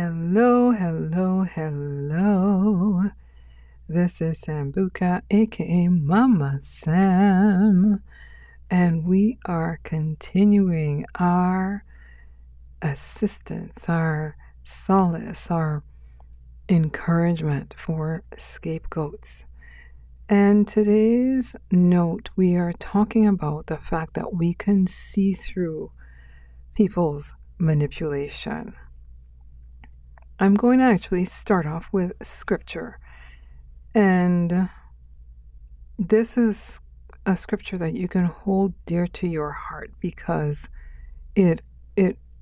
Hello, hello, hello. This is Sambuka, aka Mama Sam, and we are continuing our assistance, our solace, our encouragement for scapegoats. And today's note, we are talking about the fact that we can see through people's manipulation. I'm going to actually start off with scripture. And this is a scripture that you can hold dear to your heart because it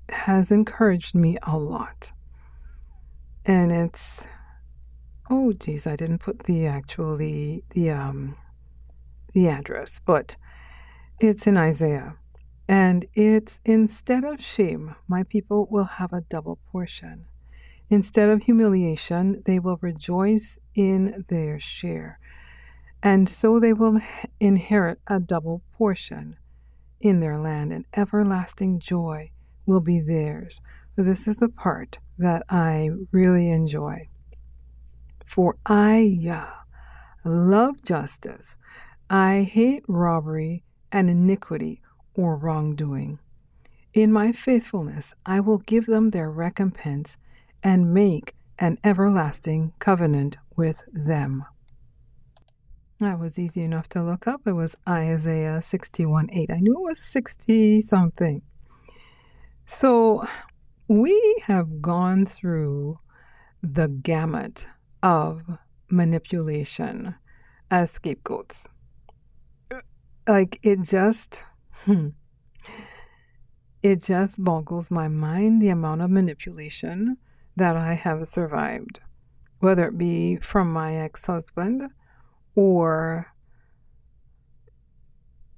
has encouraged me a lot. And it's oh geez, I didn't put the address, but it's in Isaiah. And it's instead of shame, my people will have a double portion. Instead of humiliation, they will rejoice in their share. And so they will inherit a double portion in their land, and everlasting joy will be theirs. This is the part that I really enjoy. For I love justice. I hate robbery and iniquity or wrongdoing. In my faithfulness, I will give them their recompense and make an everlasting covenant with them. That was easy enough to look up. It was Isaiah 61:8. I knew it was 60 something. So we have gone through the gamut of manipulation as scapegoats. Like it just boggles my mind the amount of manipulation that I have survived, whether it be from my ex-husband or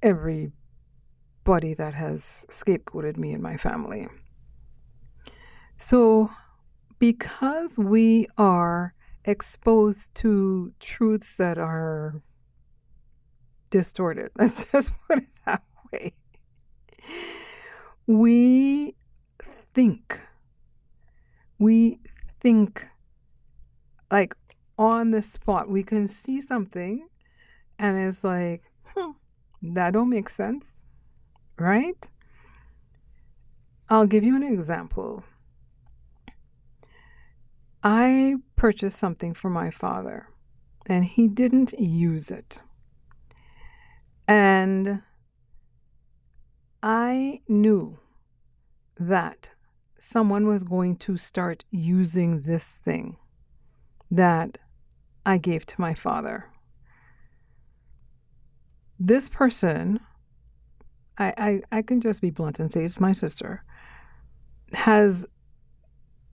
everybody that has scapegoated me and my family. So because we are exposed to truths that are distorted, let's just put it that way, we think like on the spot. We can see something and it's like, that don't make sense, right? I'll give you an example. I purchased something for my father and he didn't use it. And I knew that someone was going to start using this thing that I gave to my father. This person, I can just be blunt and say it's my sister, has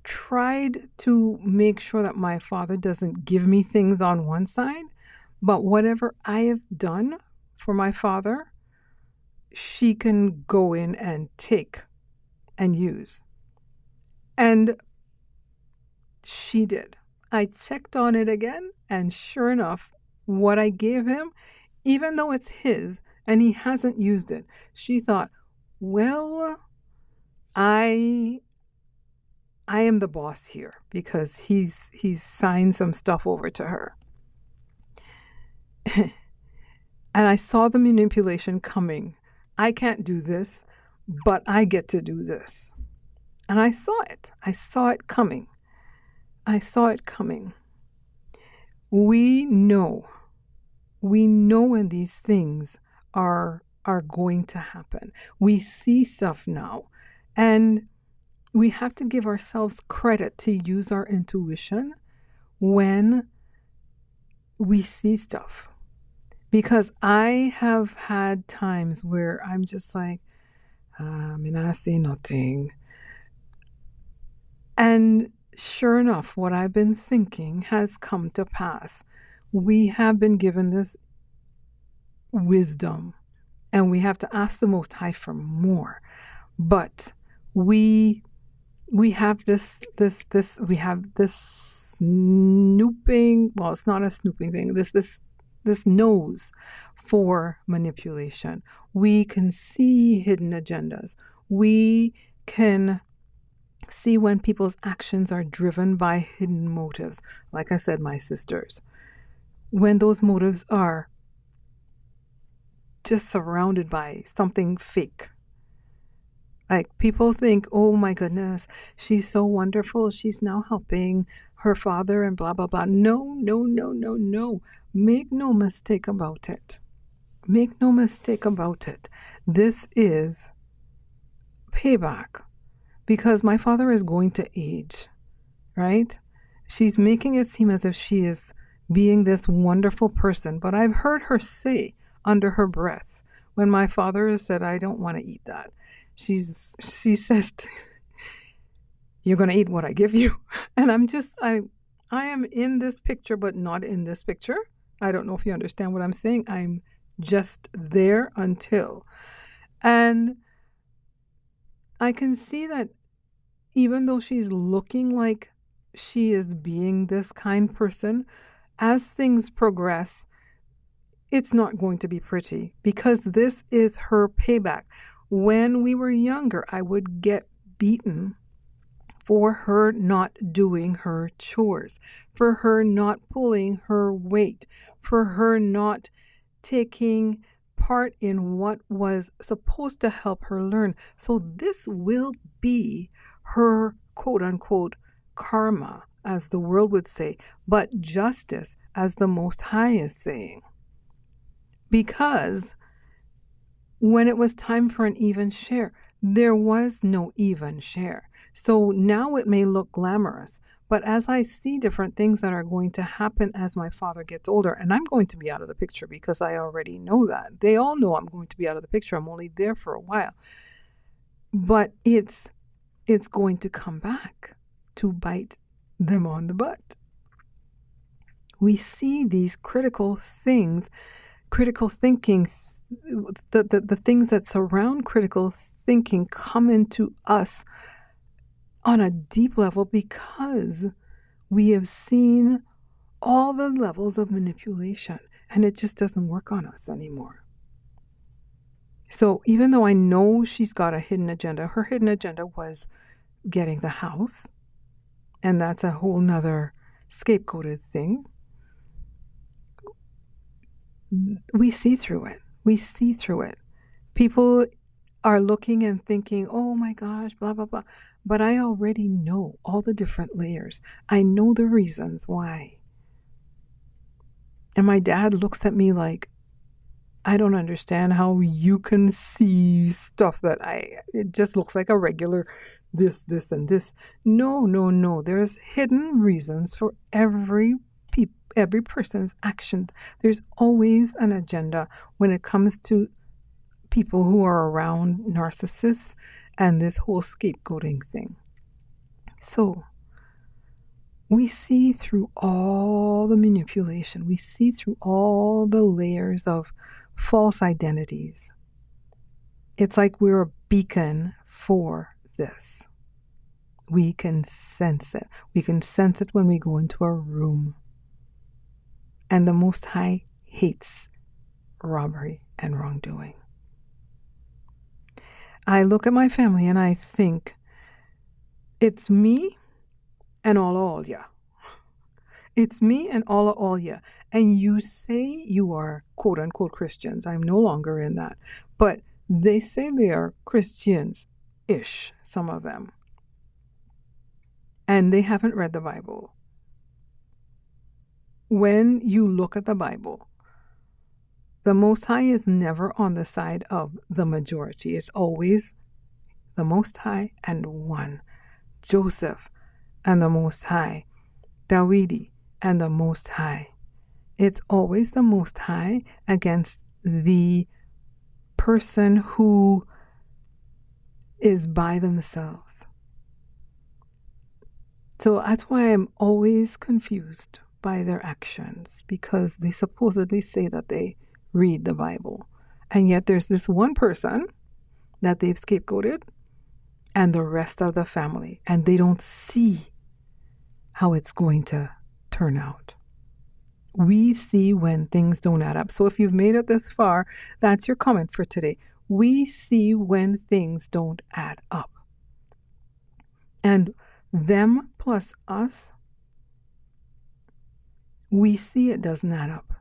tried to make sure that my father doesn't give me things on one side, but whatever I have done for my father, she can go in and take and use. And she did. I checked on it again, and sure enough, what I gave him, even though it's his and he hasn't used it, she thought, well, I am the boss here because he's signed some stuff over to her. And I saw the manipulation coming. I can't do this, but I get to do this. And I saw it. I saw it coming. We know when these things are going to happen. We see stuff now. And we have to give ourselves credit to use our intuition when we see stuff. Because I have had times where I'm just like, I see nothing. And sure enough, what I've been thinking has come to pass. We have been given this wisdom, and we have to ask the Most High for more. But we have this snooping. Well, it's not a snooping thing. This nose for manipulation. We can see hidden agendas. We can See when people's actions are driven by hidden motives. Like I said, my sisters, when those motives are just surrounded by something fake. Like people think, oh my goodness, she's so wonderful. She's now helping her father and blah, blah, blah. No, no, no, no, no. Make no mistake about it. Make no mistake about it. This is payback because my father is going to age, right? She's making it seem as if she is being this wonderful person, but I've heard her say under her breath when my father has said, I don't want to eat that. She says, you're going to eat what I give you. And I am in this picture, but not in this picture. I don't know if you understand what I'm saying. I'm just there until. And I can see that even though she's looking like she is being this kind person, as things progress, it's not going to be pretty because this is her payback. When we were younger, I would get beaten for her not doing her chores, for her not pulling her weight, for her not taking part in what was supposed to help her learn. So this will be her quote unquote karma, as the world would say, but justice, as the Most High is saying. Because when it was time for an even share, there was no even share. So now it may look glamorous, but as I see different things that are going to happen as my father gets older, and I'm going to be out of the picture because I already know that. They all know I'm going to be out of the picture. I'm only there for a while. But it's going to come back to bite them on the butt. We see these critical things, critical thinking, the things that surround critical thinking come into us on a deep level because we have seen all the levels of manipulation and it just doesn't work on us anymore. So even though I know she's got a hidden agenda, her hidden agenda was getting the house, and that's a whole nother scapegoated thing. We see through it. We see through it. People are looking and thinking, oh my gosh, blah, blah, blah. But I already know all the different layers. I know the reasons why. And my dad looks at me like, I don't understand how you can see stuff that it just looks like a regular this, and this. No. There's hidden reasons for every person's action. There's always an agenda when it comes to people who are around narcissists and this whole scapegoating thing. So we see through all the manipulation. We see through all the layers of false identities. It's like we're a beacon for this. We can sense it. We can sense it when we go into a room. And the Most High hates robbery and wrongdoing. I look at my family and I think, it's me and all ya. It's me and all ya. And you say you are quote unquote Christians. I'm no longer in that. But they say they are Christians-ish, some of them. And they haven't read the Bible. When you look at the Bible, the Most High is never on the side of the majority. It's always the Most High and one. Joseph and the Most High. Dawidi and the Most High. It's always the Most High against the person who is by themselves. So that's why I'm always confused by their actions, because they supposedly say that they read the Bible. And yet there's this one person that they've scapegoated and the rest of the family, and they don't see how it's going to turn out. We see when things don't add up. So if you've made it this far, that's your comment for today. We see when things don't add up. And them plus us, we see it doesn't add up.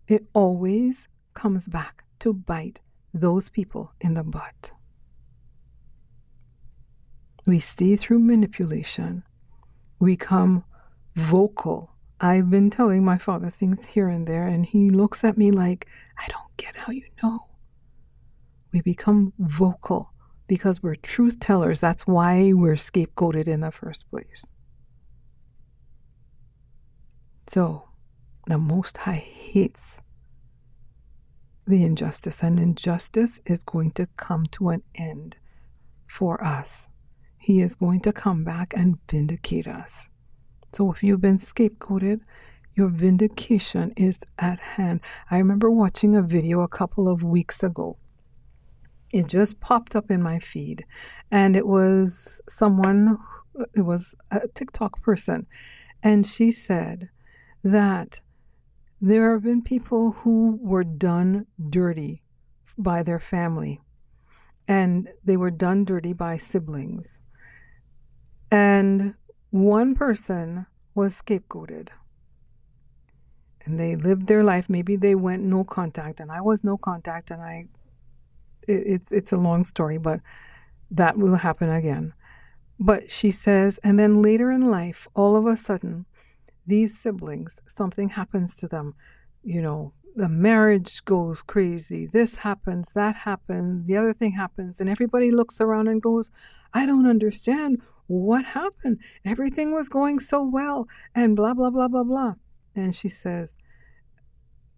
It always comes back to bite those people in the butt. We see through manipulation. We come vocal. I've been telling my father things here and there, and he looks at me like, I don't get how you know. We become vocal because we're truth tellers. That's why we're scapegoated in the first place. So, the Most High hates the injustice, and injustice is going to come to an end for us. He is going to come back and vindicate us. So if you've been scapegoated, your vindication is at hand. I remember watching a video a couple of weeks ago. It just popped up in my feed, and it was a TikTok person, and she said that there have been people who were done dirty by their family, and they were done dirty by siblings. And one person was scapegoated. And they lived their life. Maybe they went no contact, and I was no contact, and it's a long story, but that will happen again. But she says, and then later in life, all of a sudden, these siblings, something happens to them. The marriage goes crazy. This happens, that happens, the other thing happens, and everybody looks around and goes, I don't understand what happened. Everything was going so well, and blah, blah, blah, blah, blah. And she says,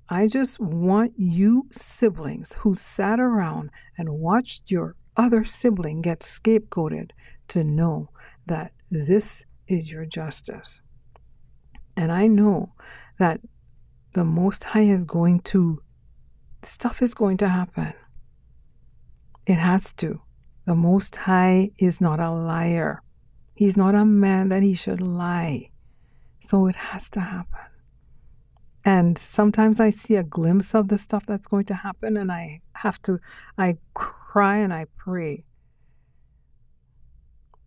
I just want you siblings who sat around and watched your other sibling get scapegoated to know that this is your justice. And I know that the Most High stuff is going to happen. It has to. The Most High is not a liar. He's not a man that he should lie. So it has to happen. And sometimes I see a glimpse of the stuff that's going to happen, and I cry and I pray.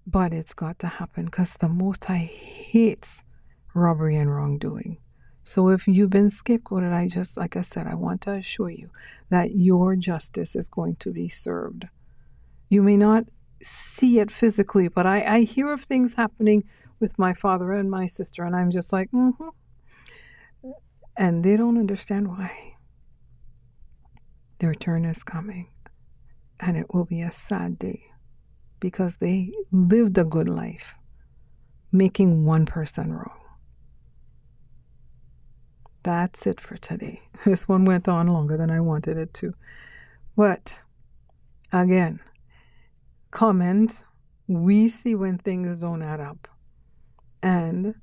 But it's got to happen because the Most High hates robbery and wrongdoing. So if you've been scapegoated, like I said, I want to assure you that your justice is going to be served. You may not see it physically, but I hear of things happening with my father and my sister, and I'm just like, And they don't understand why. Their turn is coming, and it will be a sad day because they lived a good life, making one person wrong. That's it for today. This one went on longer than I wanted it to. But again, comment. We see when things don't add up. And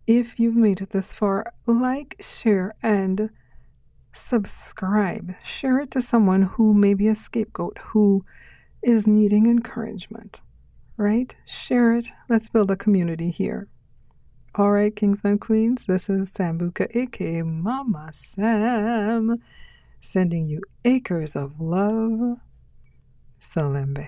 if you've made it this far, like, share, and subscribe. Share it to someone who may be a scapegoat, who is needing encouragement, right? Share it. Let's build a community here. All right, kings and queens, this is Sambuka, aka Mama Sam, sending you acres of love. Salembe.